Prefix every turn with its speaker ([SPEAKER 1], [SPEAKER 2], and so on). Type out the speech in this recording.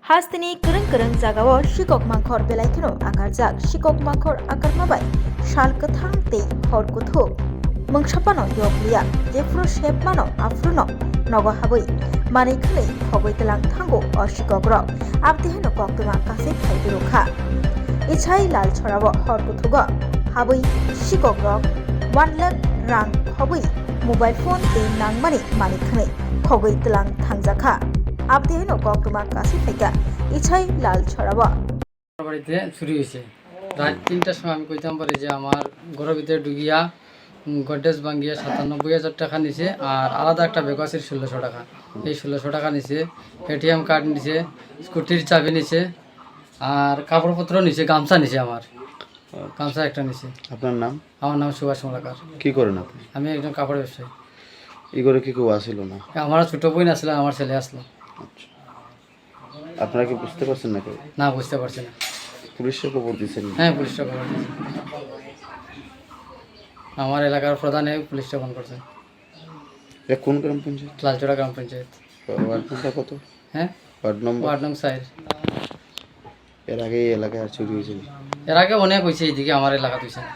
[SPEAKER 1] Hastini kereng-kereng jagao sikok mangkhor belaikeno akarjak sikok mangkhor akarmabai shal kathang tei hor kuthuk mungsapano yokliya jefru shepmano afruno nogo habui manei khlei khogoi telang thango o sikogrok abdiheno koktuma kase phaibirukha ichai lal chorabo hor kuthugo habui sikogrok 1 lakh rang khobui mobile phone tei nangmani manei khlei khogoi telang thangjakha abdiheno koktuma kase phaika ইছাই লাল ছড়াবা
[SPEAKER 2] বাড়িতে চুরি হয়েছে রাত ৩টার সময় আমি কইতাম পারি যে আমার ঘরের ভিতরে ঢুকিয়া গডরেজ ভাঙ্গিয়া ৯৭,০০০ টাকা নিছে আর আলাদা একটা ব্যাগ আছে ১৬০০ টাকা এই ১৬০০ টাকা নিছে এটিএম কার্ড নিছে স্কুটির চাবি নিছে আর কাপড়পত্র নিছে গামছা নিছে আমার গামছা একটা নিছে।
[SPEAKER 3] আপনার নাম?
[SPEAKER 2] আমার নাম সুভাষ মালাকার।
[SPEAKER 3] কি করেন আপনি?
[SPEAKER 2] আমি একজন কাপড় ব্যবসায়ী।
[SPEAKER 3] এই করে কি কেউ আসিল না?
[SPEAKER 2] আমার ছোট বোন আসলে আমার ছেলে আসলো।
[SPEAKER 3] আচ্ছা, আপনারা কি বুঝতে পারছেন না কেউ?
[SPEAKER 2] না, বুঝতে পারছি না।
[SPEAKER 3] পুলিশে খবর দিয়েছেন?
[SPEAKER 2] হ্যাঁ, পুলিশে খবর দিয়েছে। আমার এলাকার প্রধানে পুলিশটা ফোন করছে।
[SPEAKER 3] এটা কোন গ্রাম পঞ্চায়েত?
[SPEAKER 2] লালচড়া গ্রাম পঞ্চায়েত।
[SPEAKER 3] ওয়ার্ড নম্বর কত?
[SPEAKER 2] হ্যাঁ,
[SPEAKER 3] ওয়ার্ড নম্বর
[SPEAKER 2] ৪।
[SPEAKER 3] এর আগে এই এলাকায় চুরি হয়েছিল?
[SPEAKER 2] এর আগে অনেক হয়েছে, এইদিকে আমার এলাকা হয়েছে না।